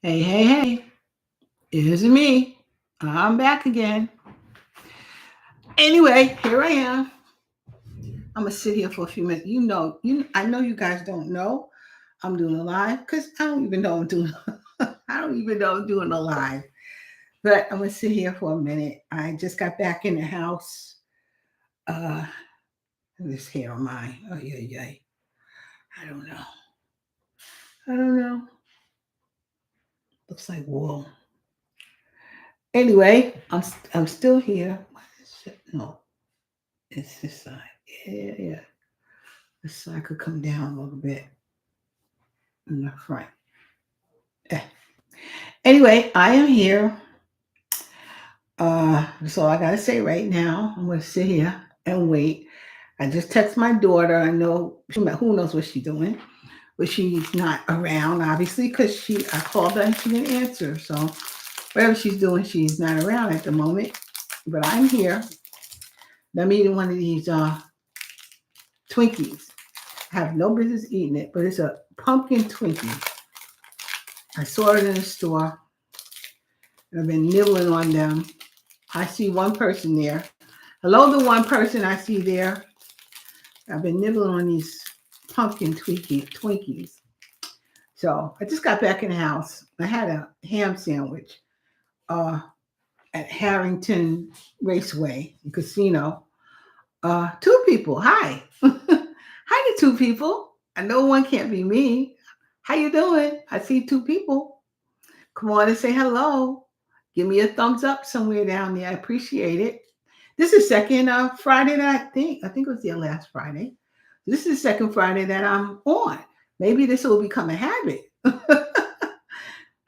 Hey, hey, hey, it's me. I'm back again. Anyway, here I am. I'm gonna sit here for a few minutes. I know you guys don't know I'm doing a live because I don't even know I'm doing. I don't even know I'm doing a live. But I'm gonna sit here for a minute. I just got back in the house. Uh, this hair of mine. Oh yeah, yeah. I don't know. I don't know. Looks like wool. Anyway, I'm still here. What is it? No, it's this side. Yeah, yeah. This side could come down a little bit in the front. Eh. Anyway, I am here. That's all I gotta say right now. I'm gonna sit here and wait. I just text my daughter. I know who knows what she's doing, but she's not around, obviously, because I called her and she didn't answer. So whatever she's doing, she's not around at the moment. But I'm here. I'm eating one of these Twinkies. I have no business eating it, but it's a pumpkin Twinkie. I saw it in the store. I've been nibbling on them. I see one person there. Hello, the one person I see there. I've been nibbling on these pumpkin Twinkies. So I just got back in the house. I had a ham sandwich uh, at Harrington Raceway Casino. Two people. Hi. Hi to two people. I know one can't be me. How you doing? I see two people. Come on and say hello. Give me a thumbs up somewhere down there. I appreciate it. This is second Friday that I think it was the last Friday. This is the second Friday that I'm on. Maybe this will become a habit. Let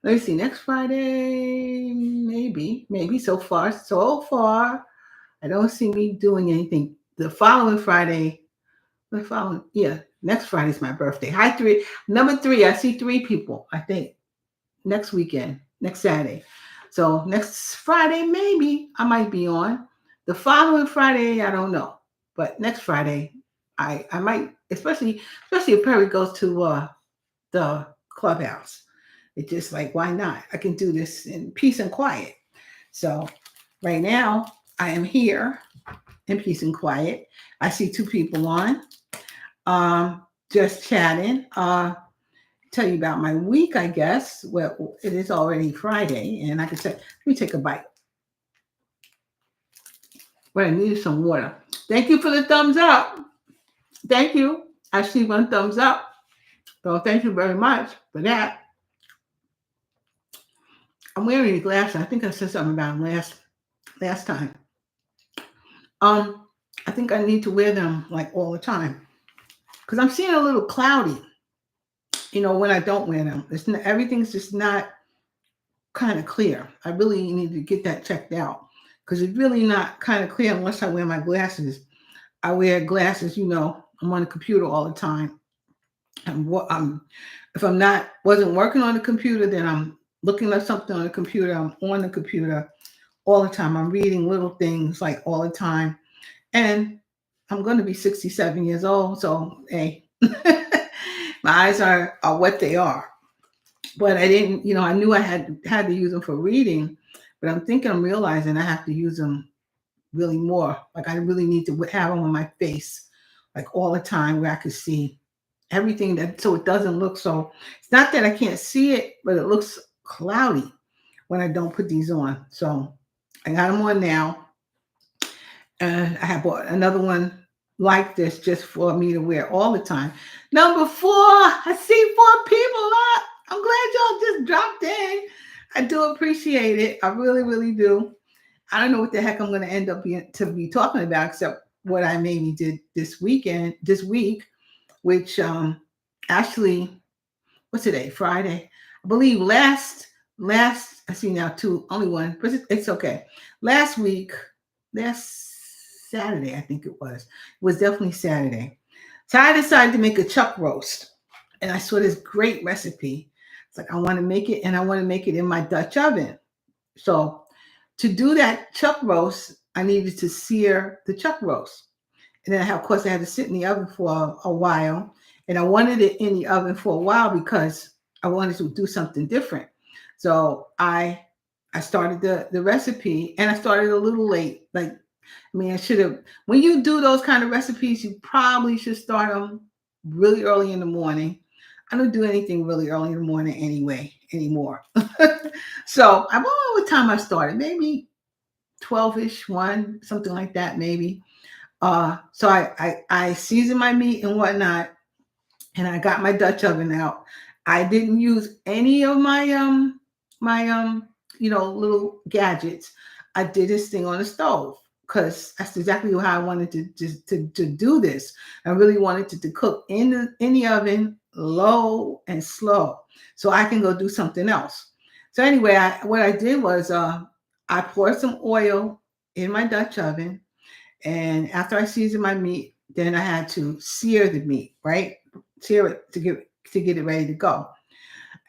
me see. Next Friday, maybe. So far, I don't see me doing anything. The following Friday, next Friday's my birthday. Hi, number three. I see three people. I think next weekend, next Saturday. So next Friday, maybe I might be on. The following Friday, I don't know. But next Friday, I might, especially if Perry goes to the clubhouse. It's just like, why not? I can do this in peace and quiet. So right now, I am here in peace and quiet. I see two people on, just chatting. Tell you about my week, I guess. Well, it is already Friday, and I can say, let me take a bite. But I needed some water. Thank you for the thumbs up. Thank you. I see one thumbs up. So thank you very much for that. I'm wearing these glasses. I think I said something about them last time. Um, I think I need to wear them like all the time because I'm seeing a little cloudy. When I don't wear them, everything's just not kind of clear. I really need to get that checked out because it's really not kind of clear unless I wear my glasses. I wear glasses, I'm on the computer all the time. And if I'm not wasn't working on the computer, then I'm looking up something on the computer. I'm on the computer all the time. I'm reading little things like all the time. And I'm going to be 67 years old. So, hey, my eyes are what they are. But I didn't, I knew I had to use them for reading. But I'm realizing I have to use them really more. Like I really need to have them on my face like all the time where I could see everything so it doesn't look so. It's not that I can't see it, but it looks cloudy when I don't put these on. So I got them on now. And I have bought another one like this just for me to wear all the time. Number 4, I see 4 people up. I'm glad y'all just dropped in. I do appreciate it. I really, really do. I don't know what the heck I'm going to end up to be talking about except what I maybe did this week, which actually, what's today? Friday. I believe last I see now only one, but it's okay. Last Saturday, I think it was definitely Saturday. So I decided to make a chuck roast, and I saw this great recipe. It's like I want to make it, and I want to make it in my Dutch oven. So to do that chuck roast, I needed to sear the chuck roast. And then, of course, I had to sit in the oven for a while. And I wanted it in the oven for a while because I wanted to do something different. So I started the recipe, and I started a little late. Like, I mean, I should have. When you do those kind of recipes, you probably should start them really early in the morning. I don't do anything really early in the morning anyway anymore. So I don't know what time I started. Maybe 12ish, one, something like that, maybe. So I seasoned my meat and whatnot, and I got my Dutch oven out. I didn't use any of my little gadgets. I did this thing on the stove because that's exactly how I wanted to do this. I really wanted to cook in the oven, low and slow, so I can go do something else. So anyway, what I did was I poured some oil in my Dutch oven, and after I seasoned my meat, then I had to sear the meat, right? Sear it to get it ready to go.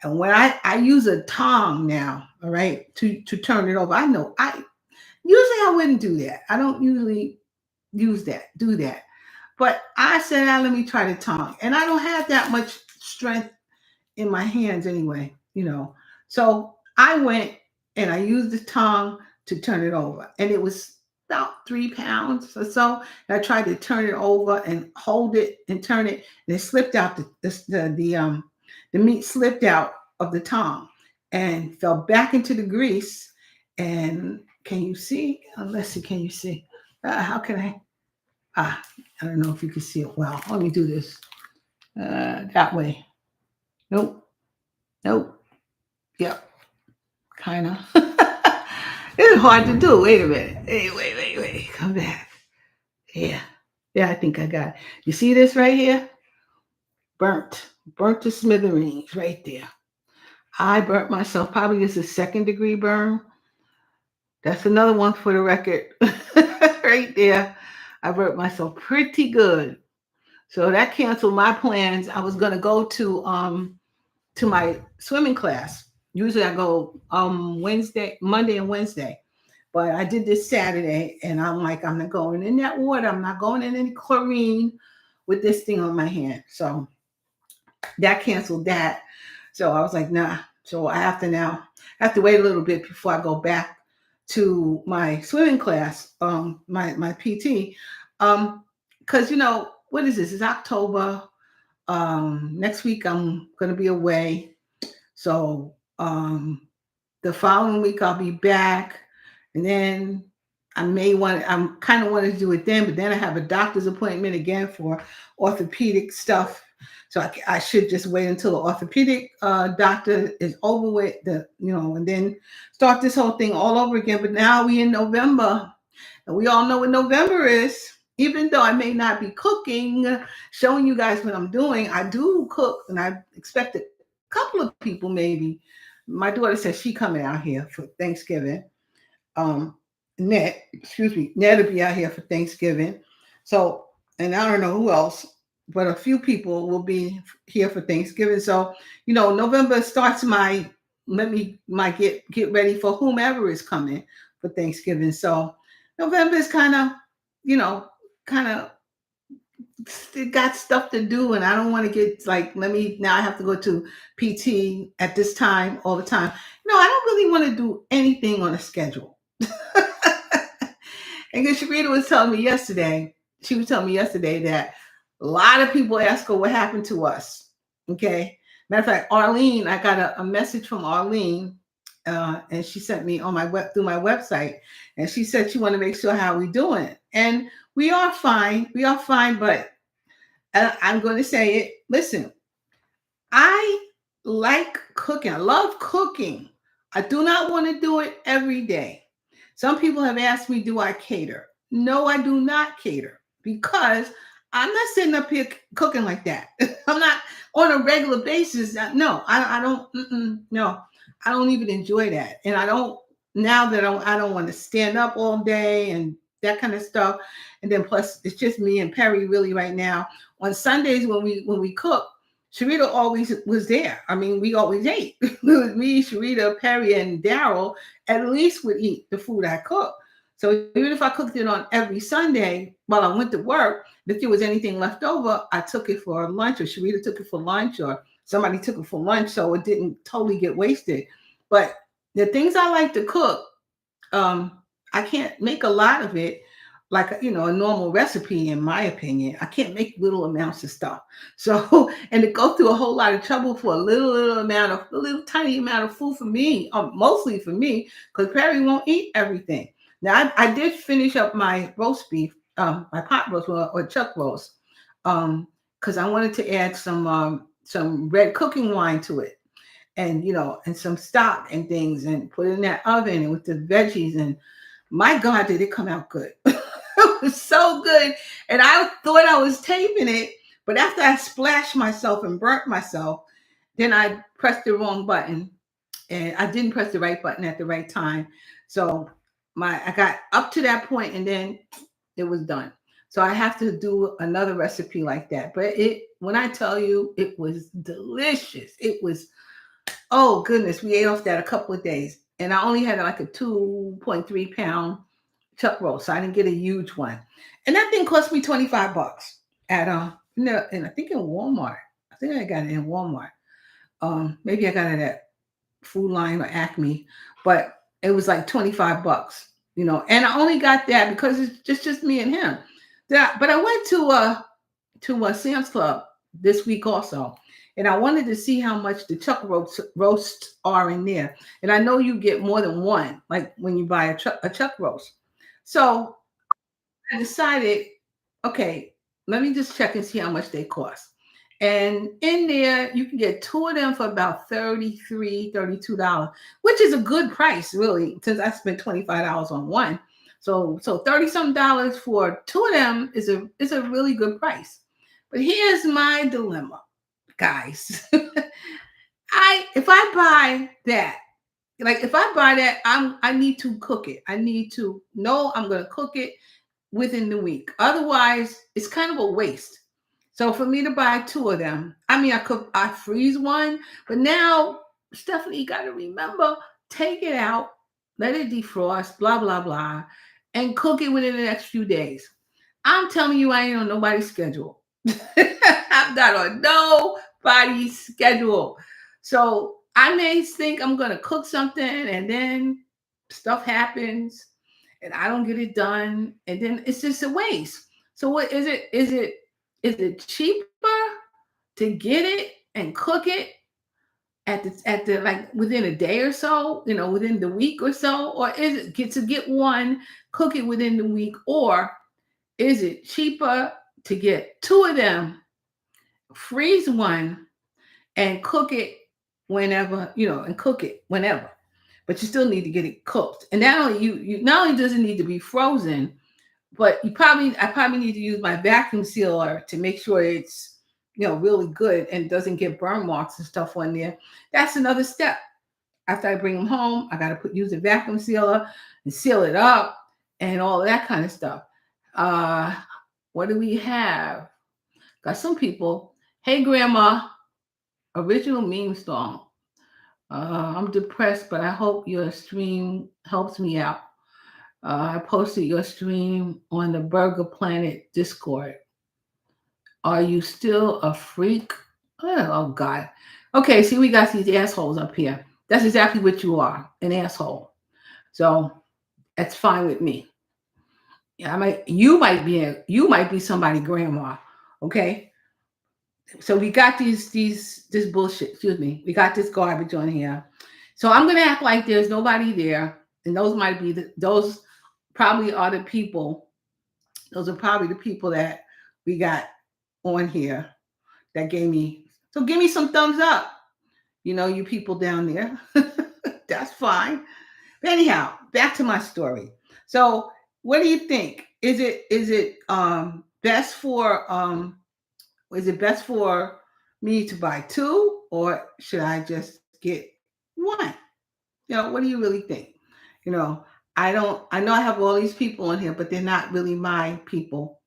And when I use a tong now, all right, to turn it over. I know I wouldn't do that. I don't usually do that. But I said, let me try the tong. And I don't have that much strength in my hands anyway. So I went and I used the tongue to turn it over. And it was about 3 pounds or so. And I tried to turn it over and hold it and turn it, and it slipped out. The meat slipped out of the tongue and fell back into the grease. And can you see? Let's see. Can you see? How can I? I don't know if you can see it well. Let me do this that way. Nope. Nope. Yep. Kind of. It's hard to do. Wait a minute. Hey, wait. Come back. Yeah. Yeah, I think I got it. You see this right here? Burnt. Burnt to smithereens right there. I burnt myself. Probably just a second-degree burn. That's another one for the record. Right there. I burnt myself pretty good. So that canceled my plans. I was gonna go to my swimming class. Usually I go Monday and Wednesday. But I did this Saturday, and I'm like, I'm not going in that water. I'm not going in any chlorine with this thing on my hand. So that canceled that. So I was like, nah. So I have to wait a little bit before I go back to my swimming class, my PT. Because what is this? It's October. Next week I'm gonna be away. So the following week I'll be back, and then I'm kind of wanting to do it then, but then I have a doctor's appointment again for orthopedic stuff. So I should just wait until the orthopedic doctor is over with and then start this whole thing all over again. But now we in November, and we all know what November is. Even though I may not be cooking, showing you guys what I'm doing, I do cook, and I expect a couple of people maybe. My daughter says she coming out here for Thanksgiving. Net will be out here for Thanksgiving. So, and I don't know who else, but a few people will be here for Thanksgiving. So, November starts my get ready for whomever is coming for Thanksgiving. So November is kind of got stuff to do, and I don't want to get like, now I have to go to PT at this time all the time. No, I don't really want to do anything on a schedule. And because Sharita was telling me yesterday, that a lot of people ask her what happened to us. Okay. Matter of fact, Arlene, I got a message from Arlene, and she sent me on through my website, and she said she wanted to make sure how we doing. And we are fine. But I'm going to say it. Listen, I like cooking. I love cooking. I do not want to do it every day. Some people have asked me, do I cater? No, I do not cater, because I'm not sitting up here cooking like that. I'm not on a regular basis. No, I don't. No, I don't even enjoy that. And I don't, now that I don't want to stand up all day and that kind of stuff. And then plus it's just me and Perry really right now. On Sundays when we cook, Sharita always was there. I mean, we always ate. It was me, Sharita, Perry, and Daryl at least would eat the food I cook. So even if I cooked it on every Sunday while I went to work, if there was anything left over, I took it for lunch, or Sharita took it for lunch, or somebody took it for lunch, so it didn't totally get wasted. But the things I like to cook, I can't make a lot of it like a normal recipe. In my opinion, I can't make little amounts of stuff. So and to go through a whole lot of trouble for a little tiny amount of food for me, mostly for me, because Perry won't eat everything. Now I did finish up my roast beef, my pot roast or chuck roast, because I wanted to add some red cooking wine to it, and and some stock and things, and put it in that oven and with the veggies. And my God, did it come out good. It was so good. And I thought I was taping it, but after I splashed myself and burnt myself, then I pressed the wrong button, and I didn't press the right button at the right time. So I got up to that point, and then it was done. So I have to do another recipe like that. But when I tell you, it was delicious. It was, oh goodness, we ate off that a couple of days, and I only had like a 2.3 pound chuck roll, so I didn't get a huge one. And that thing cost me $25 at no, and I think in Walmart. I think I got it in Walmart. Maybe I got it at Food Line or Acme, but it was like $25. And I only got that because it's just me and him. But I went to a Sam's Club this week also, and I wanted to see how much the chuck roasts are in there. And I know you get more than one, like when you buy a chuck roast. So I decided, okay, let me just check and see how much they cost. And in there, you can get two of them for about $33, $32, which is a good price, really, since I spent $25 on one. So 30 some dollars for two of them is a really good price. But here's my dilemma, guys. If I buy that, I need to cook it. I need to know I'm going to cook it within the week. Otherwise, it's kind of a waste. So for me to buy two of them, I mean, I freeze one, but now, Stephanie, you got to remember, take it out, let it defrost, blah blah blah, and cook it within the next few days. I'm telling you, I ain't on nobody's schedule. I'm not on nobody's schedule. So I may think I'm gonna cook something, and then stuff happens, and I don't get it done, and then it's just a waste. So what is it? Is it cheaper to get it and cook it at the like within a day or so, within the week or so, or is it get one, cook it within the week, or is it cheaper to get two of them, freeze one, and cook it whenever, and cook it whenever. But you still need to get it cooked. And not only you not only does it need to be frozen, but I probably need to use my vacuum sealer to make sure it's really good and doesn't get burn marks and stuff on there. That's another step. After I bring them home, I got to use a vacuum sealer and seal it up and all that kind of stuff. What do we have? Got some people. Hey, Grandma, original meme song. I'm depressed, but I hope your stream helps me out. I posted your stream on the Burger Planet Discord. Are you still a freak? Oh, God. Okay, see, we got these assholes up here. That's exactly what you are, an asshole. So that's fine with me. Yeah, you might be somebody grandma. Okay. So we got this bullshit. Excuse me. We got this garbage on here. So I'm gonna act like there's nobody there, and those probably are the people. Those are probably the people that we got on here that gave me. So give me some thumbs up. You people down there. That's fine. But anyhow, back to my story. So what do you think? Is it best for me to buy two, or should I just get one? What do you really think? You know, I know I have all these people on here, but they're not really my people.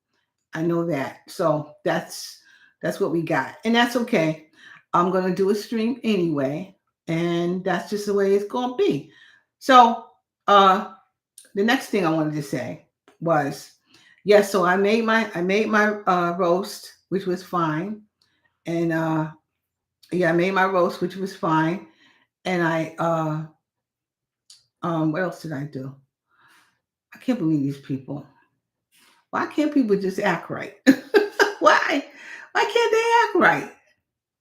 I know that. So that's what we got. And that's okay. I'm gonna do a stream anyway. And that's just the way it's gonna be. So the next thing I wanted to say was, yes, so I made my roast, which was fine. And yeah, I made my roast, which was fine. and what else did I do? I can't believe these people. Why can't people just act right? Why? Why can't they act right?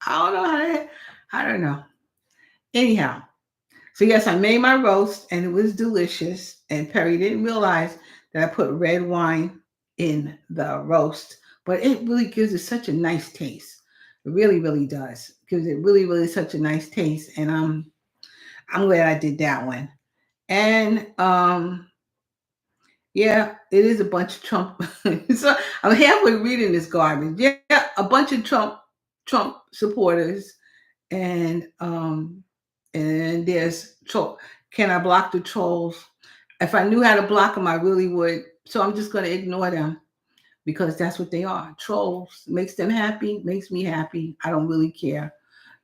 I don't know I don't know. Anyhow, so yes, I made my roast and it was delicious. And Perry didn't realize that I put red wine in the roast, but it really gives it such a nice taste. It really, really does. Gives it really, really such a nice taste. And I'm glad I did that one. And yeah, it is a bunch of Trump. So I'm halfway reading this garbage. Yeah, a bunch of Trump supporters, and there's troll. Can I block the trolls? If I knew how to block them, I really would. So I'm just going to ignore them because that's what they are. Trolls makes them happy, makes me happy. I don't really care.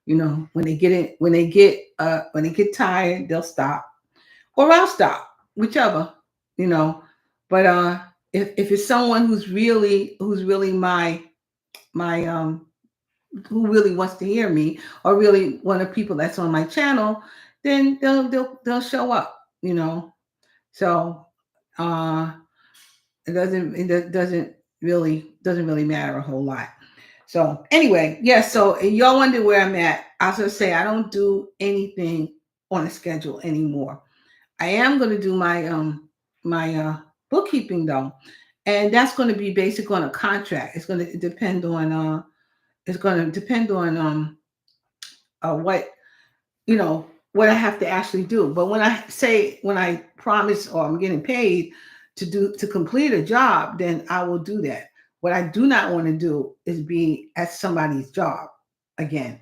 When they get it, when they get tired, they'll stop, or I'll stop, whichever. You know, but if it's someone who's really my who really wants to hear me, or really one of the people that's on my channel, then they'll show up. So uh, it doesn't really matter a whole lot. So anyway, yes. So y'all wonder where I'm at. I was gonna say I don't do anything on a schedule anymore. I am gonna do my bookkeeping though, and that's going to be based on a contract. It's going to depend on what what I have to actually do. But when I promise or I'm getting paid to complete a job, then I will do that. What I do not want to do is be at somebody's job again.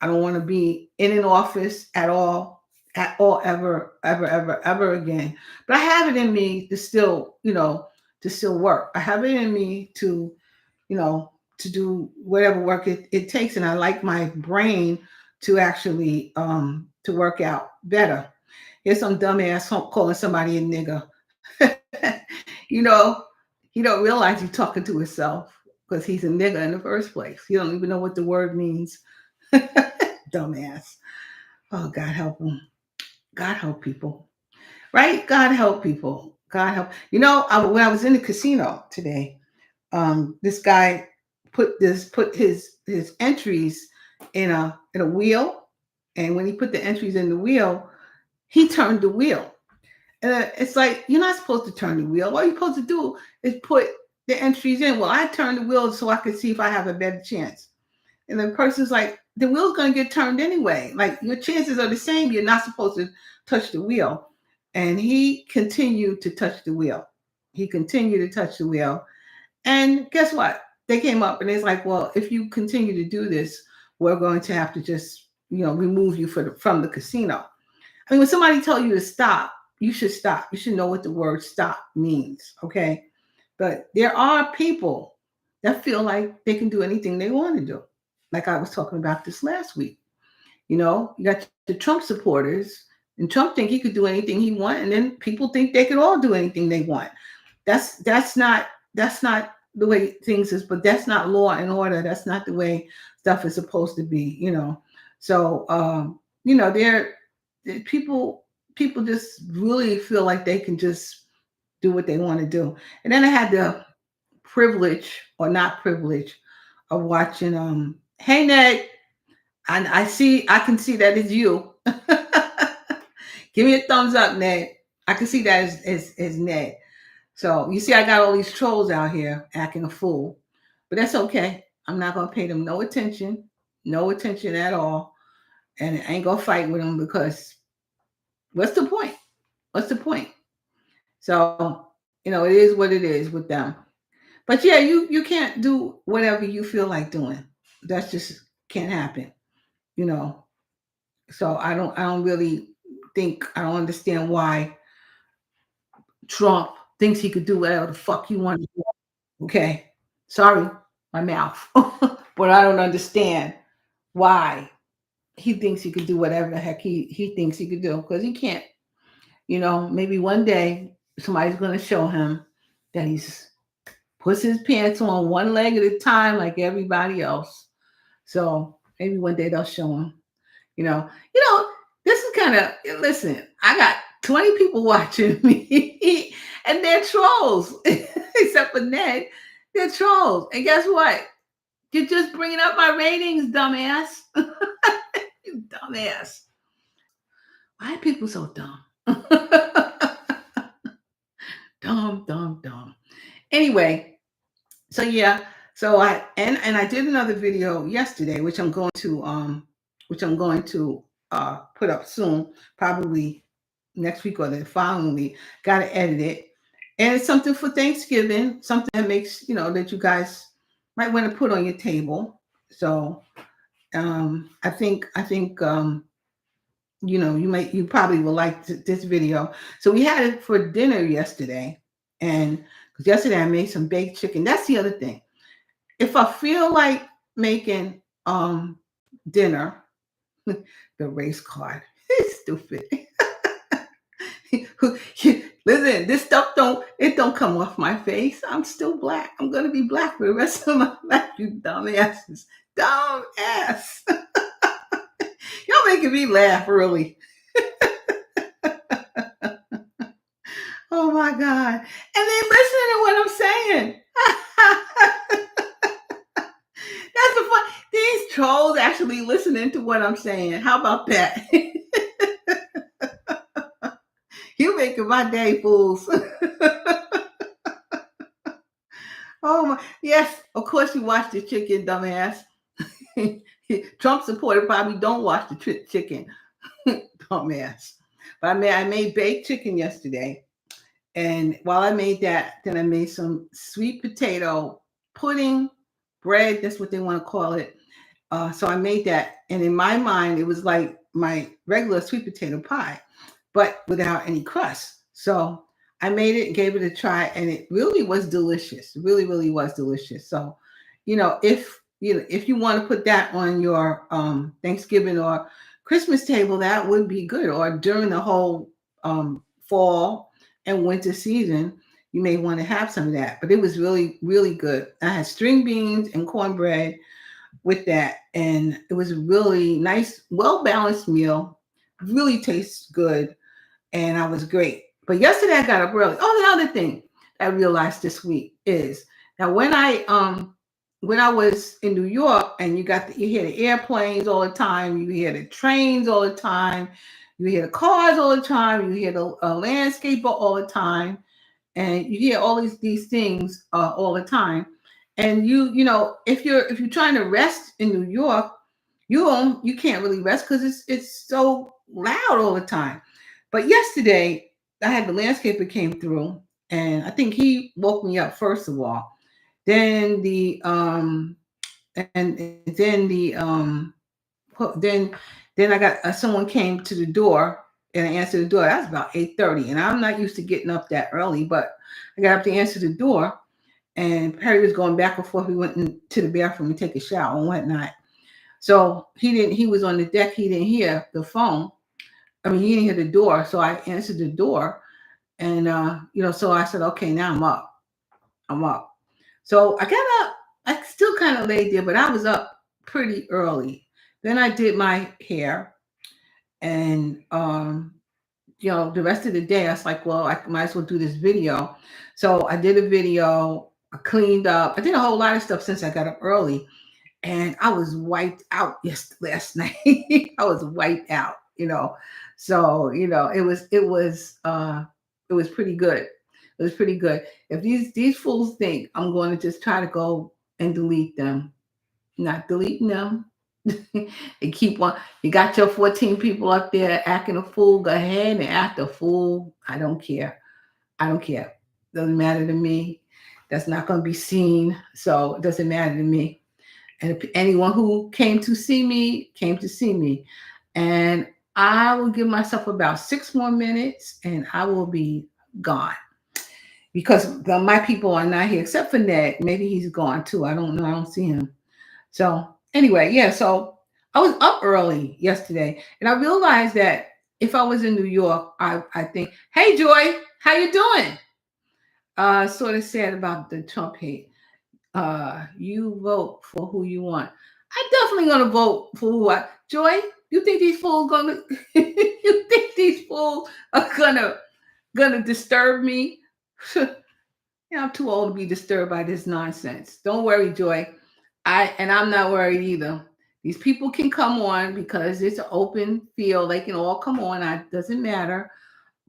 I don't want to be in an office at all, ever, ever, ever, ever again. But I have it in me to still, to still work. I have it in me you know, to do whatever work it takes. And I like my brain to actually to work out better. Here's some dumbass calling somebody a nigger. you know, he don't realize he's talking to himself because he's a nigger in the first place. He don't even know what the word means. Dumbass. Oh, God help him. God help people. Right? God help people. God help. When I was in the casino today, this guy put his entries in a wheel, and when he put the entries in the wheel, he turned the wheel. And it's like you're not supposed to turn the wheel. What you're supposed to do is put the entries in. Well, I turned the wheel so I could see if I have a better chance. And the person's like, the wheel's gonna get turned anyway. Like your chances are the same. You're not supposed to touch the wheel. And he continued to touch the wheel. He continued to touch the wheel. And guess what? They came up and it's like, well, if you continue to do this, we're going to have to just, remove you from the casino. I mean, when somebody tell you to stop, you should stop. You should know what the word stop means. Okay. But there are people that feel like they can do anything they want to do. Like I was talking about this last week. You got the Trump supporters, and Trump think he could do anything he want, and then people think they could all do anything they want. That's not the way things is, but that's not law and order. That's not the way stuff is supposed to be. So they're people just really feel like they can just do what they want to do. And then I had the privilege or not privilege of watching hey Ned, and I can see that it's you. Give me a thumbs up, Ned. I can see that as Ned. So you see, I got all these trolls out here acting a fool, but that's okay. I'm not gonna pay them no attention at all, and I ain't gonna fight with them because what's the point? What's the point? So it is what it is with them. But yeah, you can't do whatever you feel like doing. That's just can't happen. You know. So I don't really think I don't understand why Trump thinks he could do whatever the fuck he wants to do. Okay. Sorry, my mouth. But I don't understand why he thinks he could do whatever the heck he thinks he could do because he can't. Maybe one day somebody's going to show him that he's puts his pants on one leg at a time like everybody else. So maybe one day they'll show him. You know, this listen, I got 20 people watching me and they're trolls. Except for Ned, they're trolls. And guess what? You're just bringing up my ratings, dumbass. You dumbass. Why are people so dumb? Dumb. Anyway, so yeah, so I did another video yesterday, which I'm going to put up soon, probably next week or the following week. Got to edit it, and it's something for Thanksgiving, something that makes that you guys might want to put on your table. So I think you probably will like this video. So we had it for dinner yesterday, and because yesterday I made some baked chicken. That's the other thing. If I feel like making dinner, the race card, it's stupid. Listen, this stuff don't come off my face. I'm still black. I'm gonna be black for the rest of my life. You dumbasses, dumbass. Y'all making me laugh, really. Oh my God. And then listen to what I'm saying. That's the fun. These trolls actually listening to what I'm saying. How about that? You making my day, fools. Oh my. Yes, of course you watch the chicken, dumbass. Trump supporter probably don't watch the chicken. Dumbass. But I made baked chicken yesterday. And while I made that, then I made some sweet potato pudding bread. That's what they want to call it. So I made that. And in my mind, it was like my regular sweet potato pie, but without any crust. So I made it and gave it a try. And it really was delicious. Really, really was delicious. So, if you want to put that on your Thanksgiving or Christmas table, that would be good. Or during the whole fall and winter season, you may want to have some of that. But it was really, really good. I had string beans and cornbread with that, and it was a really nice, well-balanced meal. Really tastes good, and I was great. But yesterday I got up early. Oh, the other thing I realized this week is now when I was in New York, and you hear the airplanes all the time, you hear the trains all the time, you hear the cars all the time, you hear the landscaper all the time, and you hear all these things all the time. And if you're trying to rest in New York, you can't really rest because it's so loud all the time. But yesterday I had the landscaper came through, and I think he woke me up first of all. Then the and then the then I got someone came to the door, and I answered the door. That was about 8:30, and I'm not used to getting up that early, but I got up to answer the door, and Perry was going back and forth. We went into the bathroom to take a shower and whatnot. So he was on the deck. He didn't hear the phone. I mean, he didn't hear the door. So I answered the door, and so I said, okay, now I'm up. So I got up. I still kind of laid there, but I was up pretty early. Then I did my hair, and the rest of the day I was like, well, I might as well do this video. So I did a video. I cleaned up. I did a whole lot of stuff since I got up early, and I was wiped out last night. I was wiped out. So it was pretty good. It was pretty good. If these fools think I'm going to just try to go and delete them, not deleting them. And keep on. You got your 14 people up there acting a fool. Go ahead and act a fool. I don't care. Doesn't matter to me. That's not going to be seen. So it doesn't matter to me. And if anyone who came to see me, came to see me. And I will give myself about 6 more minutes and I will be gone. Because my people are not here, except for Ned. Maybe he's gone too. I don't know. I don't see him. So anyway, yeah. So I was up early yesterday, and I realized that if I was in New York, I think, hey, Joy, how you doing? Sort of sad about the Trump hate. You vote for who you want. I'm definitely going to vote for Joy, you think these fools gonna you think these fools are gonna disturb me? Yeah, I'm too old to be disturbed by this nonsense. Don't worry, Joy. I'm not worried either. These people can come on because it's an open field. They can all come on. It doesn't matter.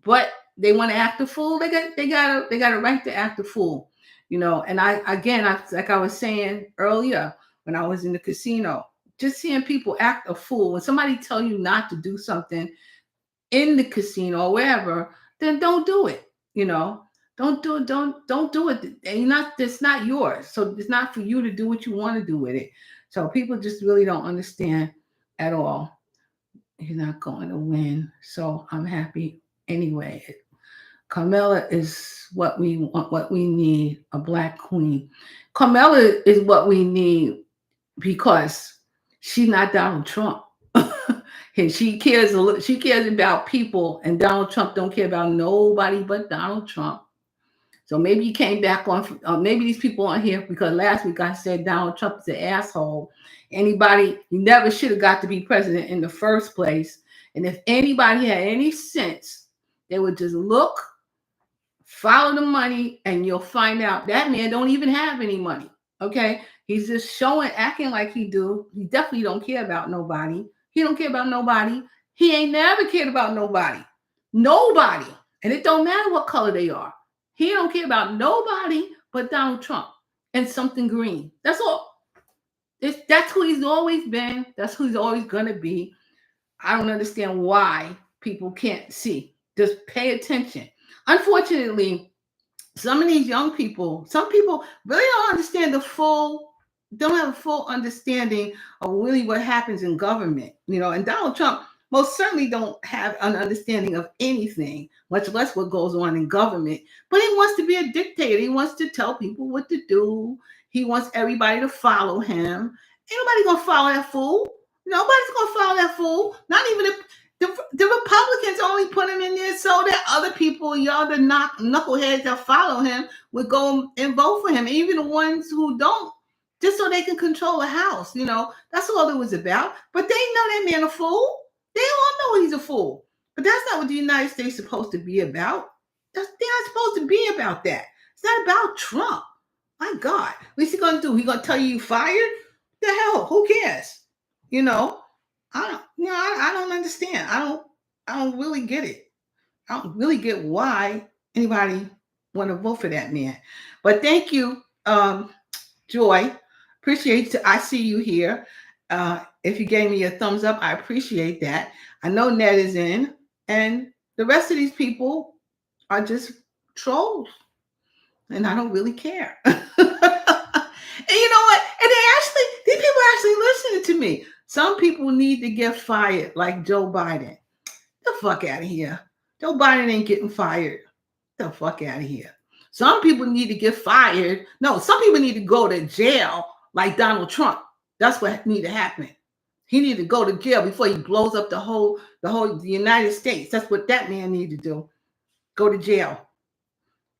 But they want to act a fool. They got a right to act a fool. And like I was saying earlier when I was in the casino, just seeing people act a fool. When somebody tell you not to do something in the casino or wherever, then don't do it. Don't do it. Don't do it. And it's not yours. So it's not for you to do what you want to do with it. So people just really don't understand at all. You're not going to win. So I'm happy anyway. Carmela is what we want, what we need, a black queen. Carmela is what we need because she's not Donald Trump. And she cares about people, and Donald Trump don't care about nobody but Donald Trump. So maybe you came back on, maybe these people on here because last week I said Donald Trump is an asshole. He never should have got to be president in the first place. And if anybody had any sense, they would just look, follow the money, and you'll find out that man don't even have any money. Okay? He's just acting like he do. He definitely don't care about nobody. He don't care about nobody. He ain't never cared about nobody. Nobody. And it don't matter what color they are. He don't care about nobody but Donald Trump and something green. That's all. That's who he's always been. That's who he's always going to be. I don't understand why people can't see. Just pay attention. Unfortunately, some of these young people, some people really don't understand don't have a full understanding of really what happens in government. And Donald Trump most certainly don't have an understanding of anything, much less what goes on in government. But he wants to be a dictator. He wants to tell people what to do. He wants everybody to follow him. Ain't nobody gonna follow that fool. Nobody's gonna follow that fool. Not even the Republicans only put him in there so that other people, the knuckleheads that follow him, would go and vote for him. Even the ones who don't, just so they can control the House. That's all it was about. But they know that man a fool. They all know he's a fool. But that's not what the United States is supposed to be about. They're not supposed to be about that. It's not about Trump. My God. What's he going to do? He going to tell you fired? The hell? Who cares? I don't understand. I don't really get it. I don't really get why anybody want to vote for that man. But thank you, Joy. Appreciate it. I see you here. If you gave me a thumbs up, I appreciate that. I know Ned is in, and the rest of these people are just trolls, and I don't really care. And you know what? And these people actually listening to me. Some people need to get fired, like Joe Biden. The fuck out of here. Joe Biden ain't getting fired. The fuck out of here. Some people need to get fired. No, some people need to go to jail like Donald Trump. That's what need to happen. He need to go to jail before he blows up the United States. That's what that man need to do. Go to jail.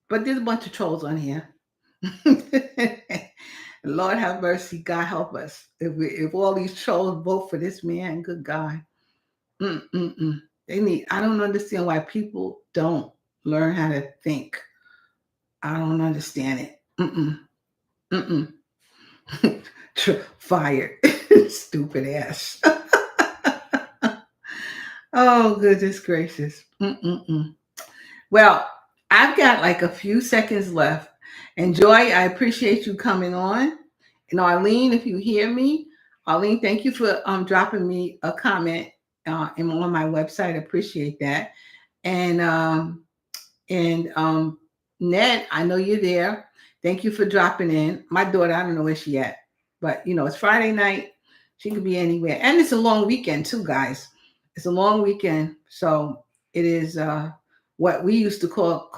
But there's a bunch of trolls on here. Lord have mercy. God help us. If all these trolls vote for this man, good God. I don't understand why people don't learn how to think. I don't understand it. Fired. Stupid ass. Oh, goodness gracious. Well, I've got like a few seconds left. And Joy, I appreciate you coming on. And Arlene, if you hear me, Arlene, thank you for dropping me a comment on my website. I appreciate that. And Ned, I know you're there. Thank you for dropping in. My daughter, I don't know where she at, but it's Friday night. She could be anywhere. And it's a long weekend too, guys. It's a long weekend. So it is what we used to call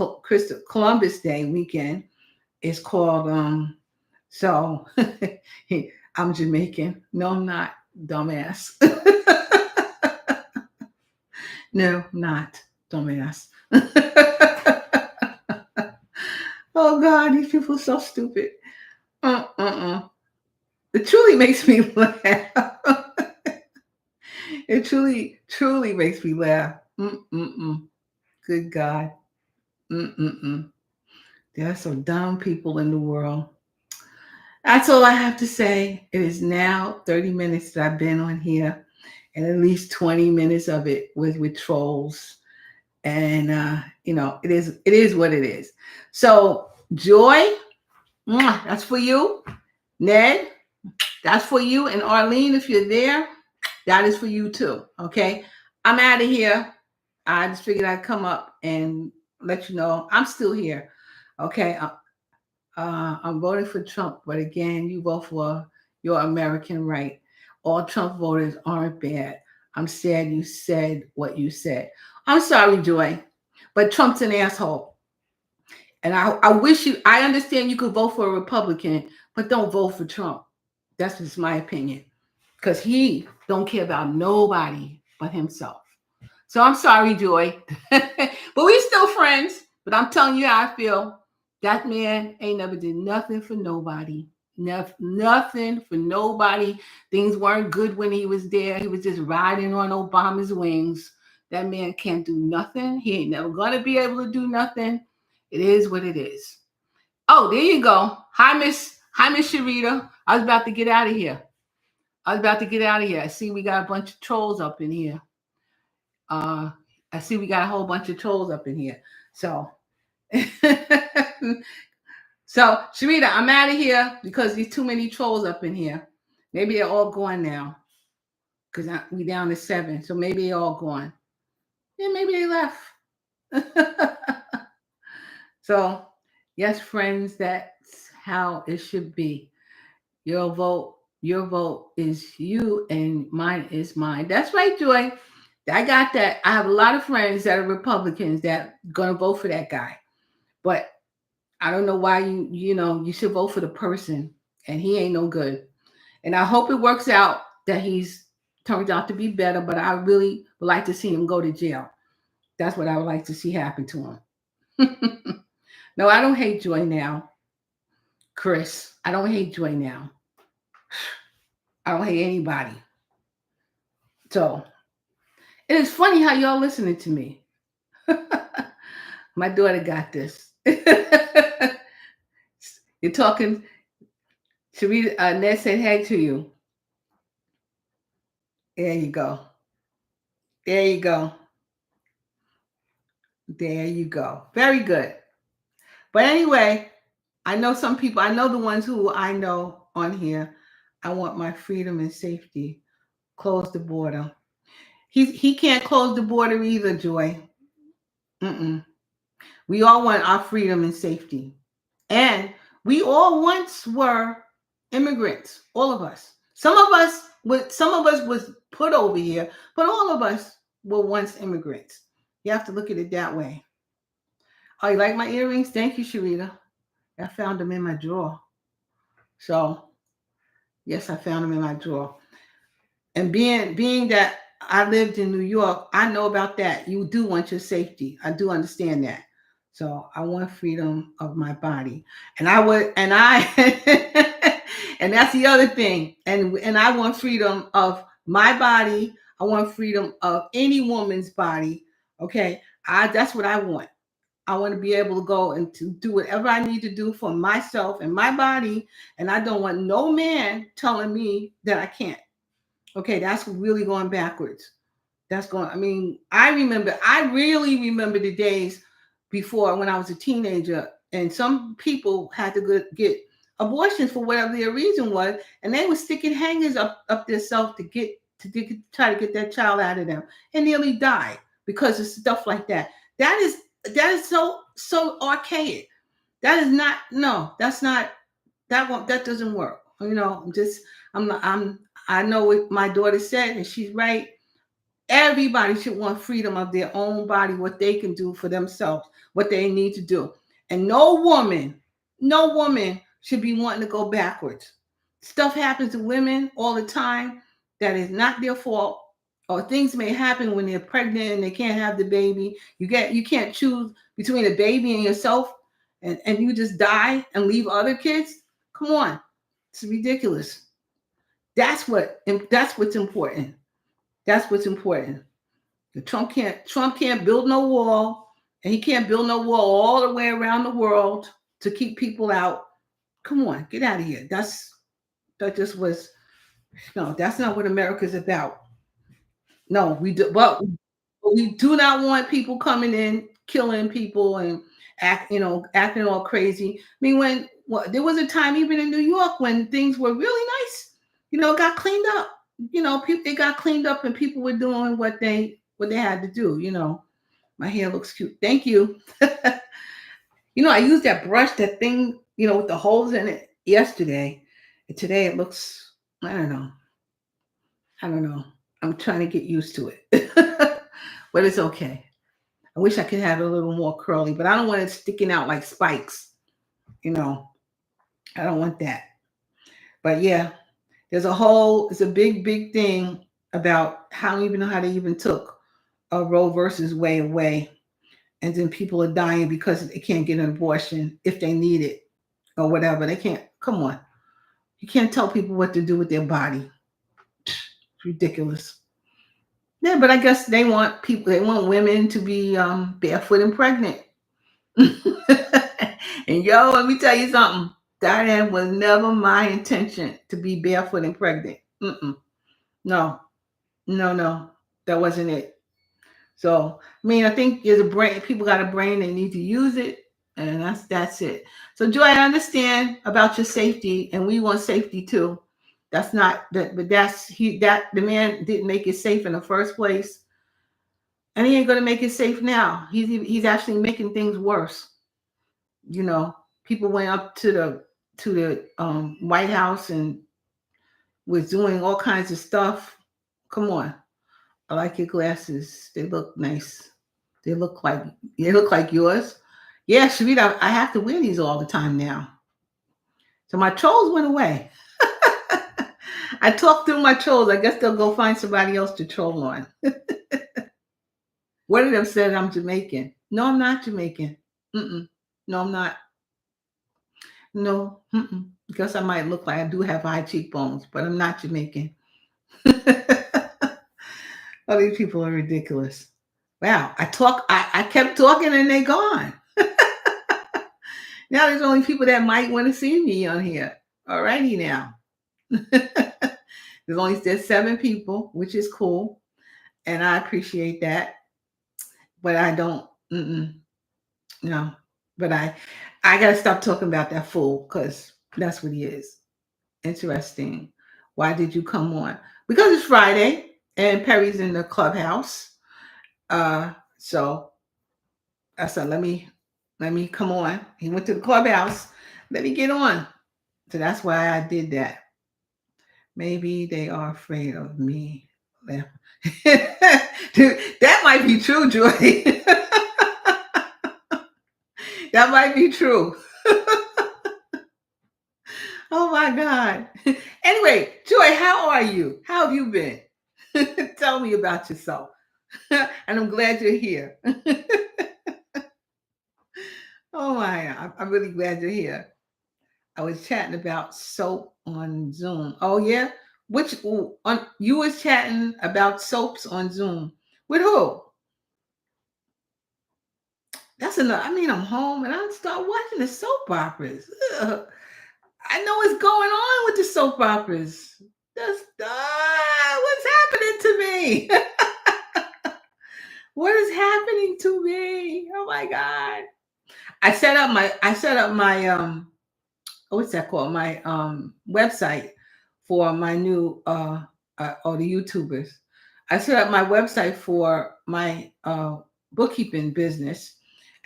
Columbus Day weekend. It's called, so I'm Jamaican. No, I'm not, dumbass. No, not, dumbass. Oh God, these people are so stupid. It truly makes me laugh. It truly makes me laugh. Mm-mm-mm. Good God. Mm-mm-mm. There are some dumb people in the world. That's all I have to say. It is now 30 minutes that I've been on here, and at least 20 minutes of it was with trolls. And it is what it is. So Joy, that's for you. Ned, that's for you. And Arlene, if you're there, that is for you too. Okay. I'm out of here. I just figured I'd come up and let you know I'm still here. Okay. I'm voting for Trump, but again, you vote for your American right. All Trump voters aren't bad. I'm sad you said what you said. I'm sorry, Joy, but Trump's an asshole. And I wish I understand you could vote for a Republican, but don't vote for Trump. That's just my opinion. Because he don't care about nobody but himself. So I'm sorry, Joy. But we still friends. But I'm telling you how I feel. That man ain't never did nothing for nobody. Nothing for nobody. Things weren't good when he was there. He was just riding on Obama's wings. That man can't do nothing. He ain't never gonna be able to do nothing. It is what it is. Oh, there you go. Hi Miss Sharita. I was about to get out of here. I see we got a bunch of trolls up in here. Uh, I see we got a whole bunch of trolls up in here. So, so Sharita, I'm out of here because there's too many trolls up in here. Maybe they're all gone now because we down to 7. So maybe they're all gone. Yeah, maybe they left. So, yes, friends, that's how it should be. Your vote is you and mine is mine. That's right, Joy. I got that. I have a lot of friends that are Republicans that gonna vote for that guy. But I don't know why you should vote for the person and he ain't no good. And I hope it works out that he's turns out to be better, but I really would like to see him go to jail. That's what I would like to see happen to him. No, I don't hate Joy now, Chris. I don't hate Joy now. I don't hate anybody. So it is funny how y'all listening to me. My daughter got this. You're talking. Sharita, Ned said hey to you. There you go. There you go. There you go. Very good. But anyway, I know some people, I know the ones who I know on here. I want my freedom and safety. Close the border. He can't close the border either, Joy. Mm-mm. We all want our freedom and safety. And we all once were immigrants, all of us. Some of us was put over here, but all of us were once immigrants. You have to look at it that way. Oh, you like my earrings? Thank you, Sharita. I found them in my drawer. So yes, I found them in my drawer. And being that I lived in New York, I know about that. You do want your safety. I do understand that. So I want freedom of my body. And I would and I and that's the other thing. And I want freedom of my body. I want freedom of any woman's body. Okay. That's what I want. I want to be able to go and to do whatever I need to do for myself and my body. And I don't want no man telling me that I can't. Okay, that's really going backwards. I really remember the days before when I was a teenager, and some people had to get abortions for whatever their reason was, and they were sticking hangers up themselves try to get that child out of them, and nearly died because of stuff like that. That is so archaic. That is not no. That's not that doesn't work. I know what my daughter said, and she's right. Everybody should want freedom of their own body, what they can do for themselves, what they need to do. And no woman should be wanting to go backwards. Stuff happens to women all the time that is not their fault. Or things may happen when they're pregnant and they can't have the baby. You can't choose between a baby and yourself, and you just die and leave other kids. Come on. It's ridiculous. That's what's important. That's what's important. Trump can't build no wall, and he can't build no wall all the way around the world to keep people out. Come on, get out of here. That just was no. That's not what America's about. No, we do, but we do not want people coming in, killing people, and acting all crazy. I mean, there was a time even in New York when things were really nice. It got cleaned up. People it got cleaned up, and people were doing what they had to do. My hair looks cute. Thank you. I used that brush, that thing, with the holes in it yesterday. And today it looks, I don't know. I don't know. I'm trying to get used to it. But it's okay. I wish I could have it a little more curly, but I don't want it sticking out like spikes. I don't want that. But yeah, it's a big, big thing about how I don't even know how they even took a Roe versus Wade away. And then people are dying because they can't get an abortion if they need it or whatever. They can't, come on. You can't tell people what to do with their body. It's ridiculous. Yeah, but I guess they want women to be barefoot and pregnant. And let me tell you something. That was never my intention to be barefoot and pregnant. No, no, that wasn't it. So, I mean, I think there's a brain. People got a brain. They need to use it, and that's it. So, Joy, I understand about your safety, and we want safety too. That's not that, but the man didn't make it safe in the first place, and he ain't gonna make it safe now. He's actually making things worse. People went up to the White House and was doing all kinds of stuff. Come on. I like your glasses. They look nice. They look like yours. Yeah, Sharita, I have to wear these all the time now. So my trolls went away. I talked through my trolls. I guess they'll go find somebody else to troll on. One of them said I'm Jamaican. No, I'm not Jamaican. Mm-mm. No, I'm not. No. Mm-mm. Because I might look like I do have high cheekbones, but I'm not Jamaican. Oh, these people are ridiculous. Wow, I kept talking and they gone. Now there's only people that might want to see me on here. Alrighty now. there's 7 people, which is cool, and I appreciate that. But I don't. No. But I gotta stop talking about that fool because that's what he is. Interesting. Why did you come on? Because it's Friday and Perry's in the clubhouse. So I said, let me come on. He went to the clubhouse. Let me get on. So that's why I did that. Maybe they are afraid of me. Dude, that might be true, Joy. That might be true. Oh my God. Anyway, Joy, how are you? How have you been? Tell me about yourself. And I'm glad you're here. Oh my, I'm really glad you're here. I was chatting about soap on Zoom. Oh yeah? You was chatting about soaps on Zoom. With who? That's enough. I mean, I'm home and I start watching the soap operas. Ugh. I know what's going on with the soap operas. What's happening to me? What is happening to me? Oh my God. I set up my what's that called? My website for my new or the YouTubers. I set up my website for my bookkeeping business.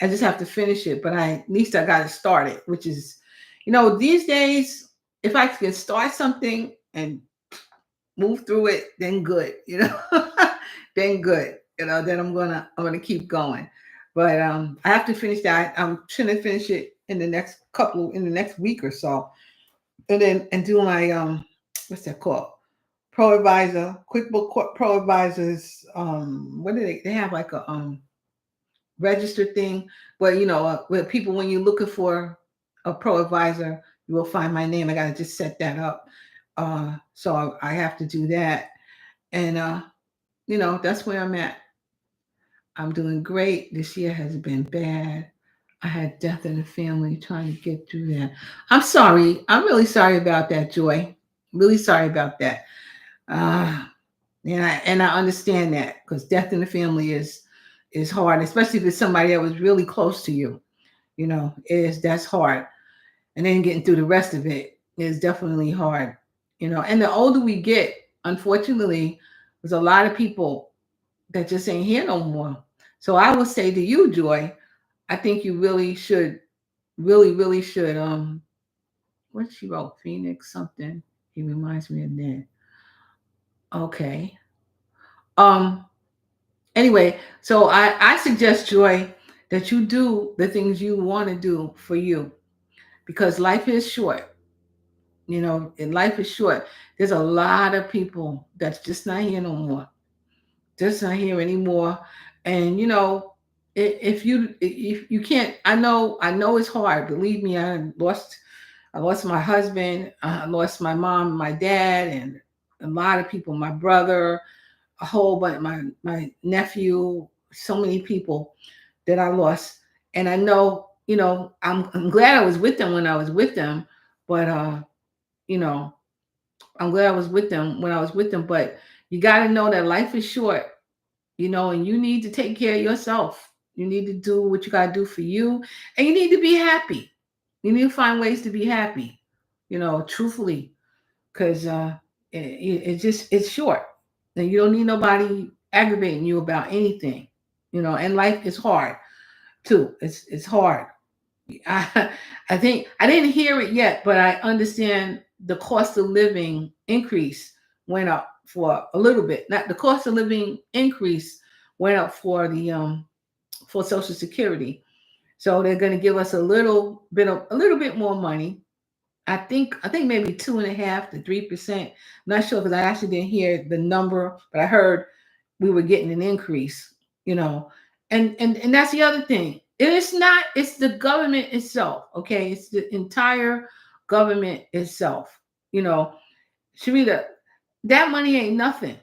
I just have to finish it, but at least I got it started, which is, these days, if I can start something and move through it, then good, then good, then I'm gonna keep going. But I have to finish that. I'm trying to finish it in the next week or so, and do my what's that called? Pro Advisor, QuickBook Pro Advisors. What do they have like a registered thing where where people, when you're looking for a Pro Advisor, you will find my name. I gotta just set that up. So I have to do that, and that's where I'm at. I'm doing great. This year has been bad. I had death in the family, trying to get through that. I'm sorry. I'm really sorry about that, Joy. Really sorry about that. Uh, and I understand that, because death in the family is hard, especially if it's somebody that was really close to you. That's hard. And then getting through the rest of it is definitely hard. And the older we get, unfortunately, there's a lot of people that just ain't here no more. So I will say to you, Joy, I think you really should, really, really should. What she wrote, Phoenix something. He reminds me of that. Okay. Um. Anyway, so I suggest, Joy, that you do the things you want to do for you, because life is short. And life is short. There's a lot of people that's just not here no more, just not here anymore. And if you can't, I know it's hard. Believe me, I lost my husband, I lost my mom, my dad, and a lot of people, my brother, a whole bunch, my nephew, so many people that I lost. And I know, I'm glad I was with them when I was with them, but you know, I'm glad I was with them when I was with them. But you got to know that life is short, and you need to take care of yourself. You need to do what you got to do for you, and you need to be happy. You need to find ways to be happy, truthfully, because it's short, and you don't need nobody aggravating you about anything, and life is hard too. It's hard. I, I think I didn't hear it yet, but I understand the cost of living increase went up for a little bit. Not the cost of living increase went up for Social Security. So they're going to give us a little bit more money. I think maybe 2.5 to 3%. Not sure, because I actually didn't hear the number, but I heard we were getting an increase. You know, and that's the other thing. It's not. It's the government itself. Okay, it's the entire government itself. You know, Sharita, that money ain't nothing.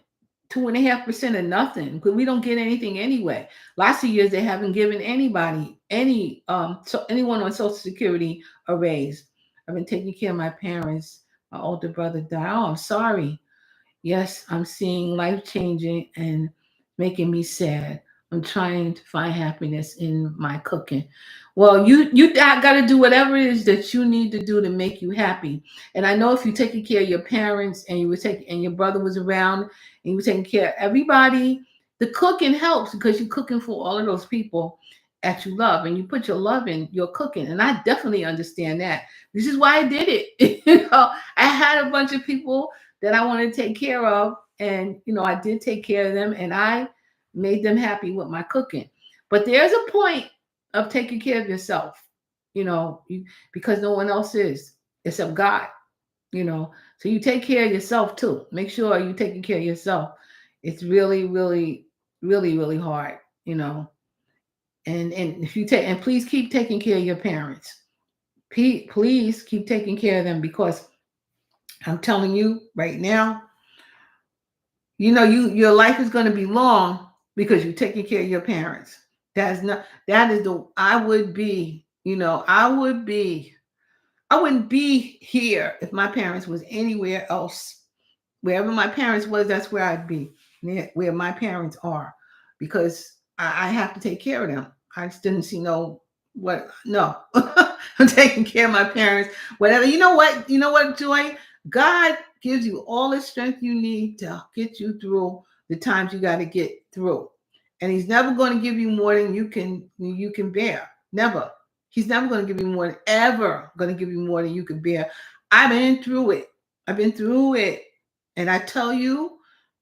2.5% of nothing, because we don't get anything anyway. Lots of years they haven't given anyone on Social Security a raise. I've been taking care of my parents. My older brother died. Oh, I'm sorry. Yes, I'm seeing life changing and making me sad. I'm trying to find happiness in my cooking. Well, you got to do whatever it is that you need to do to make you happy. And I know if you're taking care of your parents, and and your brother was around, and you were taking care of everybody, the cooking helps, because you're cooking for all of those people that you love, and you put your love in your cooking. And I definitely understand that. This is why I did it. I had a bunch of people that I wanted to take care of. And, I did take care of them, and I made them happy with my cooking. But there's a point of taking care of yourself, because no one else is except God, you know. So you take care of yourself too. Make sure you're taking care of yourself. It's really, really, really, really hard, And if you take, and please keep taking care of your parents. Please keep taking care of them, because I'm telling you right now, your life is going to be long because you're taking care of your parents. That is the I would be, I wouldn't be here if my parents was anywhere else. Wherever my parents was, that's where I'd be, where my parents are, because I have to take care of them. I just didn't see no. I'm taking care of my parents. Whatever. You know what, Joy? God gives you all the strength you need to get you through the times you got to get through. And he's never going to give you more than you can bear. Never. He's never going to give you more than ever going to give you more than you can bear. I've been through it. I've been through it. And I tell you,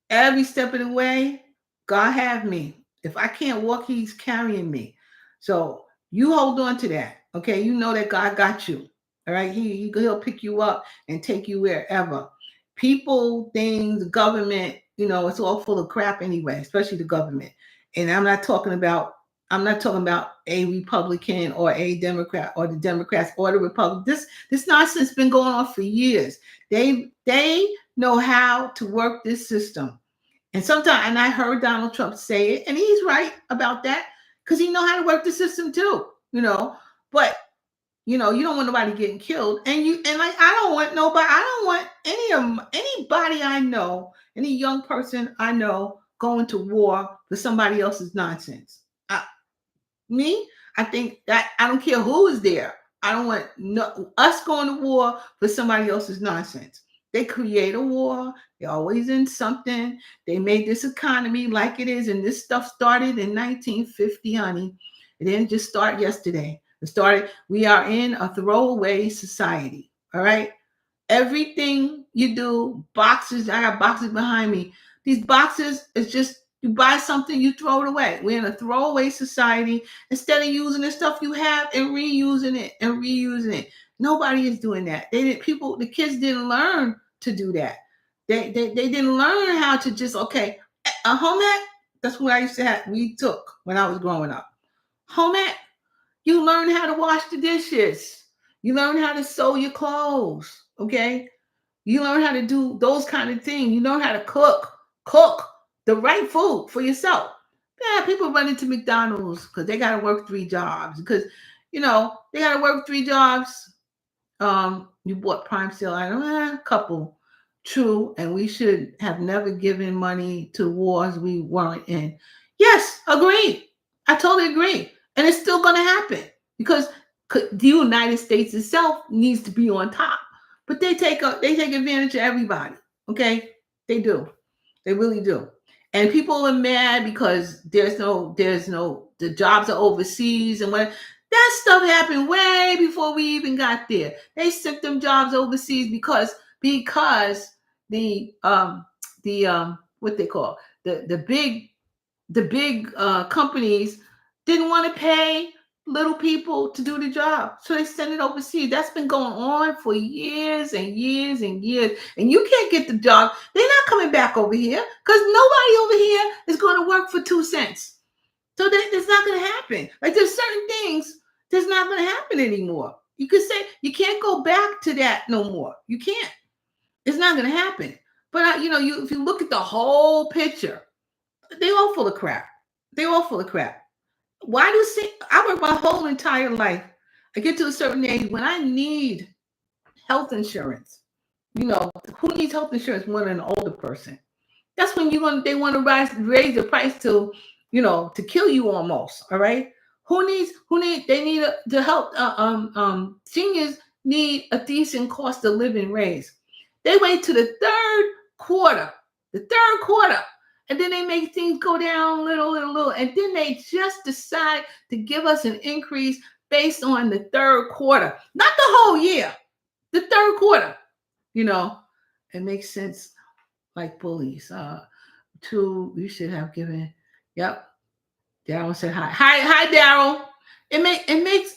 every step of the way, God have me. If I can't walk, he's carrying me. So you hold on to that. Okay. You know that God got you. All right. He'll pick you up and take you wherever. People, things, government, it's all full of crap anyway, especially the government. And I'm not talking about a Republican or a Democrat, or the Democrats or the Republicans. This nonsense has been going on for years. They know how to work this system. And sometimes, and I heard Donald Trump say it, and he's right about that because he know how to work the system too, But you don't want nobody getting killed, and like I don't want nobody. I don't want anybody I know, any young person I know going to war for somebody else's nonsense. Me, I think that I don't care who is there. I don't want us going to war for somebody else's nonsense. They create a war. They're always in something. They made this economy like it is, and this stuff started in 1950, honey. It didn't just start yesterday. It started. We are in a throwaway society. All right. Everything you do, boxes. I got boxes behind me. These boxes is just you buy something, you throw it away. We're in a throwaway society. Instead of using the stuff you have and reusing it and reusing it, nobody is doing that. The kids didn't learn to do that. They didn't learn how to just a home ec. That's what I used to have. We took when I was growing up. Home ec. You learn how to wash the dishes. You learn how to sew your clothes. Okay. You learn how to do those kind of things. You learn how to cook the right food for yourself. Yeah, people run into McDonald's because they got to work 3 jobs. Because, they got to work 3 jobs. You bought prime sale item, a couple. True, and we should have never given money to wars we weren't in. Yes, agreed. I totally agree. And it's still going to happen because the United States itself needs to be on top. But they take advantage of everybody. Okay, they do. They really do. And people are mad because the jobs are overseas and what that stuff happened way before we even got there. They sent them jobs overseas because the what they call the big companies didn't want to pay little people to do the job, so they sent it overseas. That's been going on for years and years and years, and you can't get the job. They're not coming back over here because nobody over here is going to work for 2 cents. So it's not going to happen. Like there's certain things that's not going to happen anymore. You could say you can't go back to that no more. You can't. It's not going to happen. But if you look at the whole picture, they all full of crap. They all full of crap. Why do I work my whole entire life? I get to a certain age when I need health insurance. Who needs health insurance more than an older person? That's when they want to raise the price to kill you almost. All right. They need to help seniors need a decent cost of living raise. They wait to the third quarter, and then they make things go down little, and then they just decide to give us an increase based on the third quarter, not the whole year, the third quarter. It makes sense like bullies. You should have given. Yep. Daryl said hi. Hi, Daryl. It makes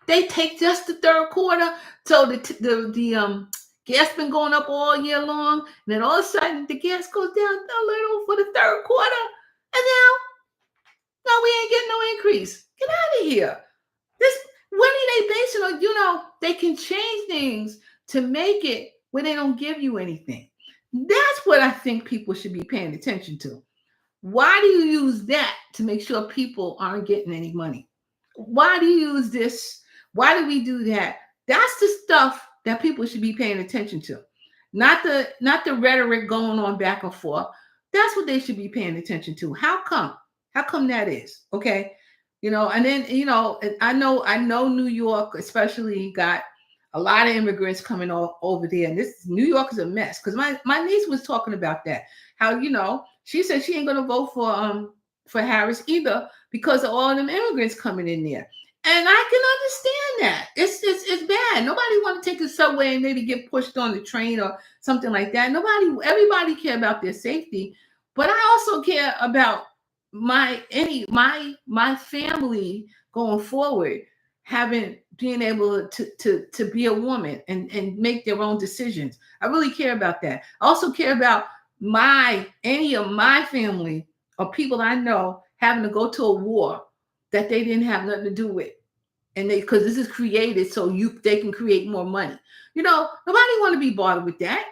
they take just the third quarter. So the gas been going up all year long, and then all of a sudden the gas goes down a little for the third quarter, and now we ain't getting no increase. Get out of here. When are they basing on? They can change things to make it where they don't give you anything. That's what I think people should be paying attention to. Why do you use that to make sure people aren't getting any money? Why do you use this? Why do we do that? That's the stuff that people should be paying attention to. Not the rhetoric going on back and forth. That's what they should be paying attention to. How come? How come that is? Okay. And then, I know New York especially got a lot of immigrants coming over there. And this New York is a mess. Because my niece was talking about that. How, she said she ain't gonna vote for Harris either because of all them immigrants coming in there. And I can understand that. It's bad. Nobody want to take the subway and maybe get pushed on the train or something like that. Everybody care about their safety, but I also care about my family going forward, being able to be a woman and make their own decisions. I really care about that. I also care about any of my family or people I know having to go to a war that they didn't have nothing to do with. And because this is created so they can create more money. Nobody want to be bothered with that.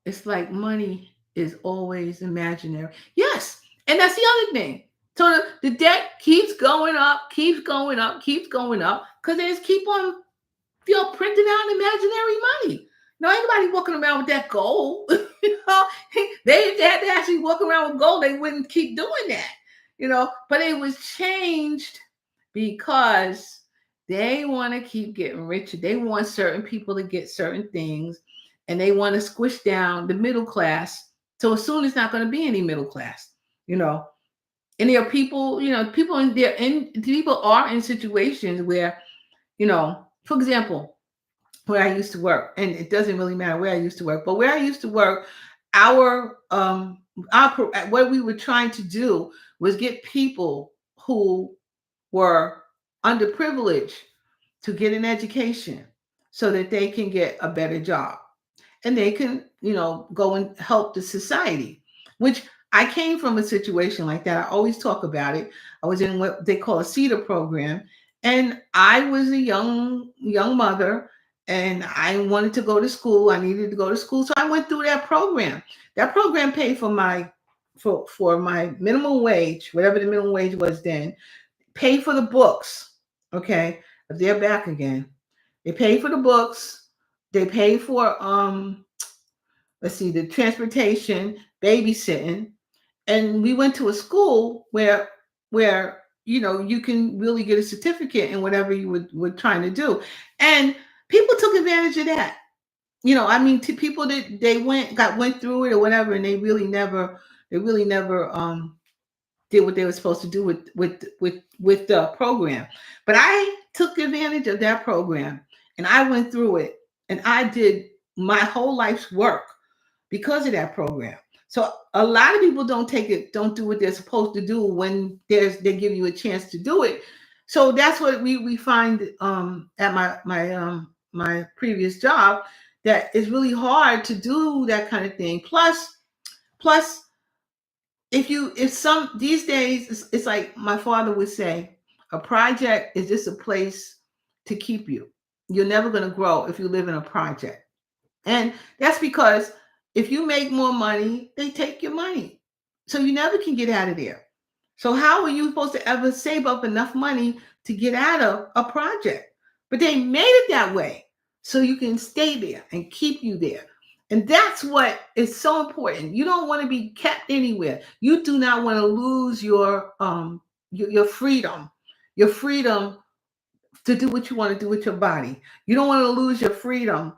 It's like money is always imaginary. Yes. And that's the other thing. So the debt keeps going up, keeps going up, keeps going up, because they just keep on printing out imaginary money. No, anybody walking around with that gold. They had to actually walk around with gold. They wouldn't keep doing that. But it was changed because they want to keep getting richer. They want certain people to get certain things, and they want to squish down the middle class. So soon it's not going to be any middle class. You know, and there are people. People are in situations where, for example, where I used to work, and it doesn't really matter where I used to work, but where I used to work, what we were trying to do was get people who were underprivileged to get an education so that they can get a better job and they can, go and help the society, which I came from a situation like that. I always talk about it. I was in what they call a CETA program, and I was a young mother, and I wanted to go to school. I needed to go to school. So I went through that program. That program paid for my minimum wage, whatever the minimum wage was then, paid for the books. Okay. They're back again. They paid for the books. They paid for let's see, the transportation, babysitting, and we went to a school where you can really get a certificate in whatever you were trying to do, and people took advantage of that. I mean, to people that they went through it or whatever, and they really never did what they were supposed to do with the program. But I took advantage of that program, and I went through it, and I did my whole life's work because of that program. So a lot of people don't do what they're supposed to do when they give you a chance to do it. So that's what we find at my previous job, that it's really hard to do that kind of thing. Plus, if some these days, it's like my father would say, a project is just a place to keep you. You're never going to grow if you live in a project. And that's because if you make more money, they take your money. So you never can get out of there. So how are you supposed to ever save up enough money to get out of a project? But they made it that way so you can stay there and keep you there. And that's what is so important. You don't want to be kept anywhere. You do not want to lose your freedom. Your freedom to do what you want to do with your body. You don't want to lose your freedom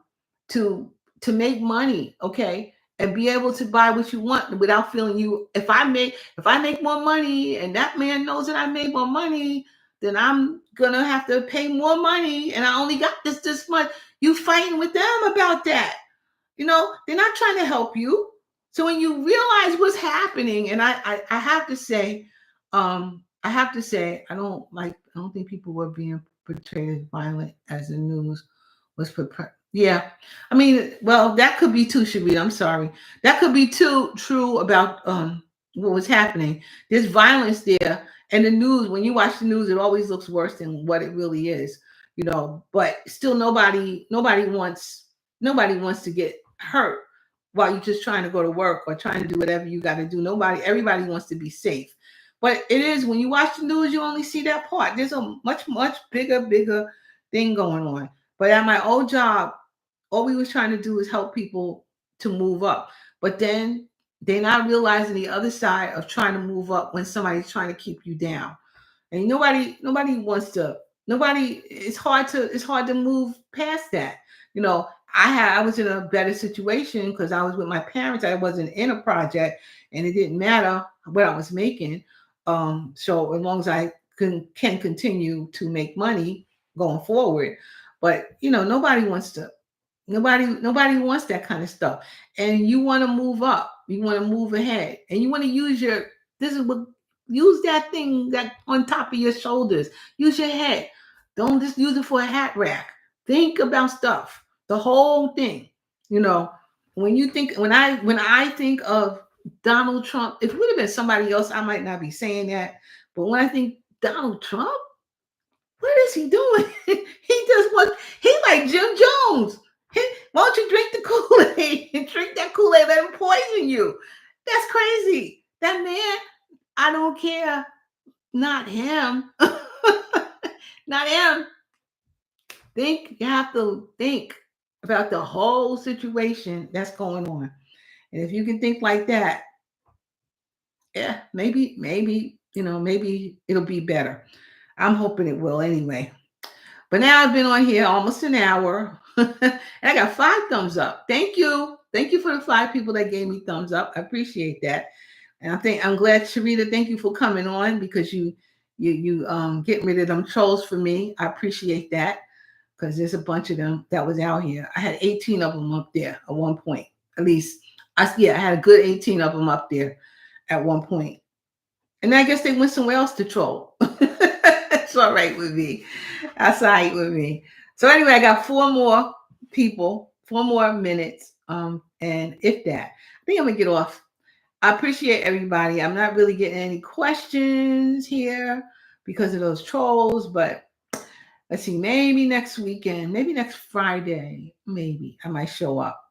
to make money, okay? And be able to buy what you want without feeling if I make more money and that man knows that I made more money, then I'm gonna have to pay more money and I only got this much. You fighting with them about that. They're not trying to help you. So when you realize what's happening, and I have to say, I don't think people were being portrayed as violent as the news was prepared. Yeah. I mean, well, that could be too, Shabir. I'm sorry. That could be too true about what was happening. There's violence there. And the news, when you watch the news, it always looks worse than what it really is, but still nobody wants to get hurt while you're just trying to go to work or trying to do whatever you got to do. Everybody wants to be safe. But it is, when you watch the news, you only see that part. There's a much, much bigger thing going on. But at my old job, all we was trying to do is help people to move up. But then they're not realizing the other side of trying to move up when somebody's trying to keep you down. And nobody wants to, it's hard to move past that. I was in a better situation because I was with my parents. I wasn't in a project, and it didn't matter what I was making. So as long as I can continue to make money going forward. But nobody wants that kind of stuff. And you want to move up, you want to move ahead, and you want to use that thing that on top of your shoulders. Use your head. Don't just use it for a hat rack. Think about stuff, the whole thing. When I think of Donald Trump, if it would have been somebody else, I might not be saying that. But when I think Donald Trump, what is he doing? He like Jim Jones. Why don't you drink the Kool-Aid? Drink that Kool-Aid, let him poison you. That's crazy. That man, I don't care. Not him. Not him. You have to think about the whole situation that's going on. And if you can think like that, yeah, maybe, maybe it'll be better. I'm hoping it will anyway. But now I've been on here almost an hour. And I got 5 thumbs up. Thank you. Thank you for the 5 people that gave me thumbs up. I appreciate that. And I'm glad, Sharita, thank you for coming on, because you getting rid of them trolls for me. I appreciate that, because there's a bunch of them that was out here. I had 18 of them up there at one point. At least I had a good 18 of them up there at one point. And I guess they went somewhere else to troll. It's all right with me. That's all right with me. So anyway, I got 4 more people, 4 more minutes. And if that, I think I'm gonna get off. I appreciate everybody. I'm not really getting any questions here because of those trolls, but let's see, maybe next weekend, maybe next Friday, maybe I might show up.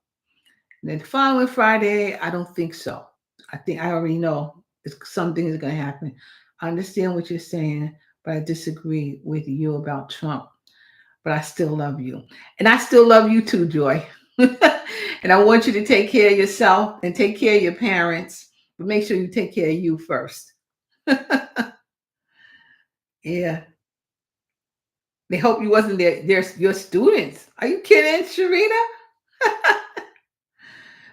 And then the following Friday, I don't think so. I think I already know some things are going to happen. I understand what you're saying, but I disagree with you about Trump. But I still love you. And I still love you too, Joy. And I want you to take care of yourself and take care of your parents, but make sure you take care of you first. Yeah. They hope you wasn't your students. Are you kidding, Sharita?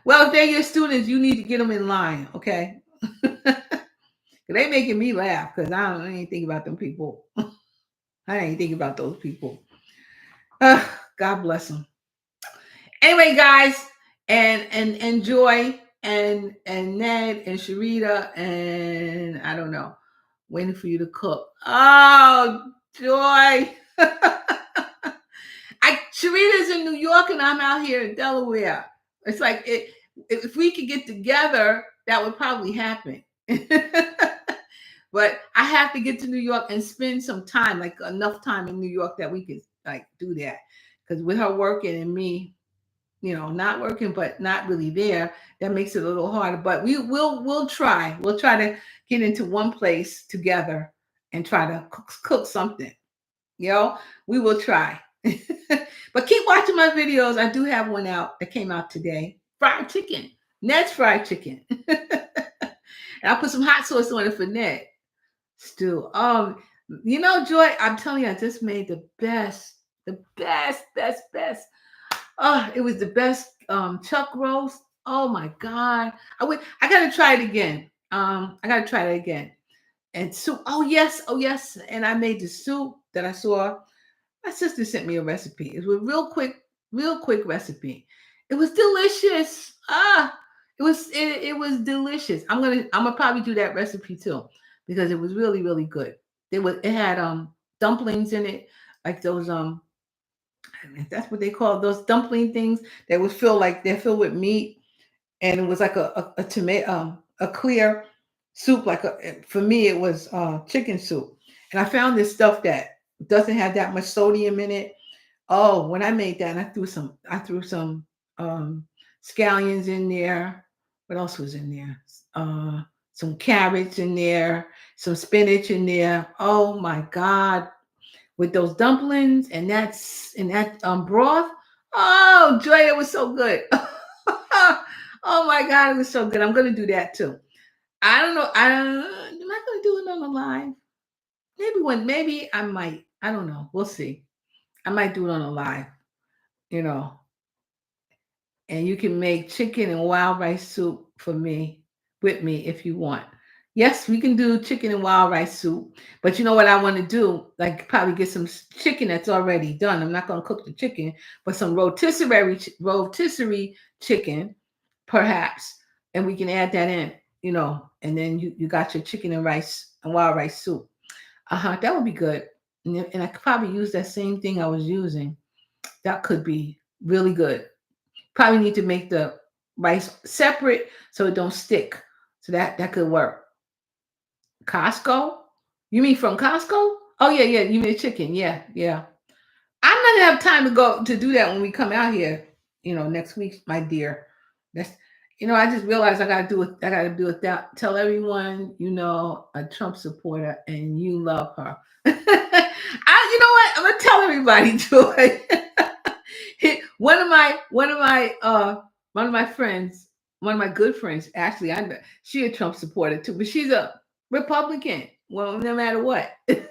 Well, if they're your students, you need to get them in line, okay? They making me laugh because I ain't thinking about them people. I ain't thinking about those people. God bless them. Anyway, guys, and Joy and Ned and Sharita and I don't know, waiting for you to cook. Oh, Joy. Sharita's in New York and I'm out here in Delaware. It's like if we could get together, that would probably happen. But I have to get to New York and spend some time, like enough time in New York that we could like do that. Because with her working and me, not working but not really there, that makes it a little harder. But we'll try. We'll try to get into one place together and try to cook something. We will try. But keep watching my videos. I do have one out that came out today. Fried chicken. Ned's fried chicken. And I'll put some hot sauce on it for Ned. Stew. Joy, I'm telling you, I just made the best. Oh, it was the best chuck roast. Oh my God. I gotta try it again. And soup. Oh yes. And I made the soup that I saw. My sister sent me a recipe. It was a real quick recipe. It was delicious. It was delicious. I'm gonna probably do that recipe too, because it was really, really good. It had dumplings in it, like those that's what they call those dumpling things. They would feel like they're filled with meat, and it was like a tomato a clear soup. For me it was chicken soup, and I found this stuff that doesn't have that much sodium in it. Oh, when I made that, I threw some scallions in there. What else was in there? Some carrots in there, some spinach in there. Oh my God. With those dumplings and that broth. Oh, Joy, it was so good. Oh my God, it was so good. I'm gonna do that too. I don't know. Am I gonna do it on the live? Maybe I might. I don't know. We'll see. I might do it on a live, and you can make chicken and wild rice soup with me if you want. Yes, we can do chicken and wild rice soup, but you know what I want to do? Like probably get some chicken that's already done. I'm not going to cook the chicken, but some rotisserie chicken, perhaps, and we can add that in, and then you got your chicken and rice and wild rice soup. That would be good. And I could probably use that same thing I was using. That could be really good. Probably need to make the rice separate so it don't stick. So that could work. Costco? You mean from Costco? Oh yeah. You mean chicken? Yeah. I'm not gonna have time to do that when we come out here. next week, my dear. That's I just realized I gotta do it. I gotta do it. That tell everyone a Trump supporter and you love her. You know what? I'm gonna tell everybody, Joy. One of my friends, one of my good friends, actually, she a Trump supporter too, but she's a Republican. Well, no matter what. And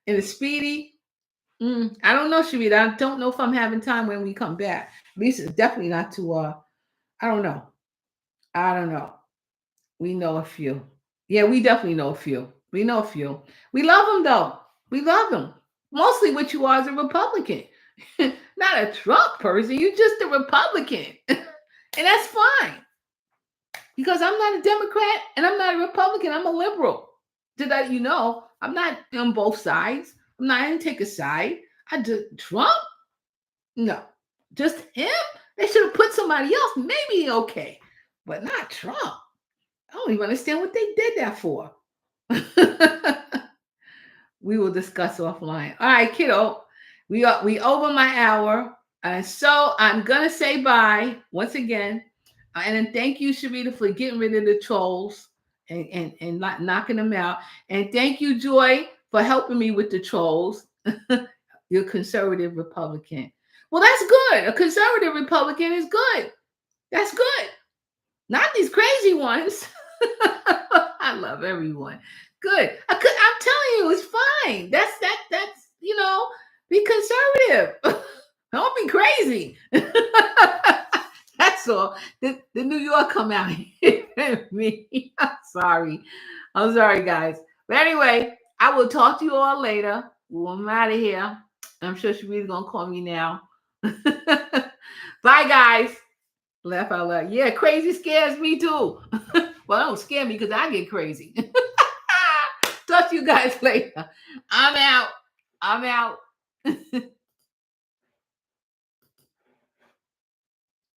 the Speedy, I don't know, Sharita. I don't know if I'm having time when we come back. At least it's definitely not to. I don't know. I don't know. We know a few. Yeah, we definitely know a few. We know a few. We love them though. We love them. Mostly what you are is a Republican, not a Trump person. You're just a Republican, and that's fine because I'm not a Democrat and I'm not a Republican. I'm a liberal. Did that? I'm not on both sides. I didn't take a side. I just Trump. No, just him. They should have put somebody else. Maybe okay, but not Trump. I don't even understand what they did that for. We will discuss offline. All right, kiddo. We over my hour. And so I'm gonna say bye once again. And then thank you, Sharita, for getting rid of the trolls and not knocking them out. And thank you, Joy, for helping me with the trolls. You're a conservative Republican. Well, that's good. A conservative Republican is good. That's good. Not these crazy ones. I love everyone. Good. I'm telling you, it's fine. That's be conservative. Don't be crazy. That's all. The New York come out here at me. I'm sorry, guys. But anyway, I will talk to you all later. Well, I'm out of here. I'm sure Sharita's gonna call me now. Bye, guys. Laugh out loud. Yeah, crazy scares me too. Well, don't scare me because I get crazy. Talk to you guys later. I'm out.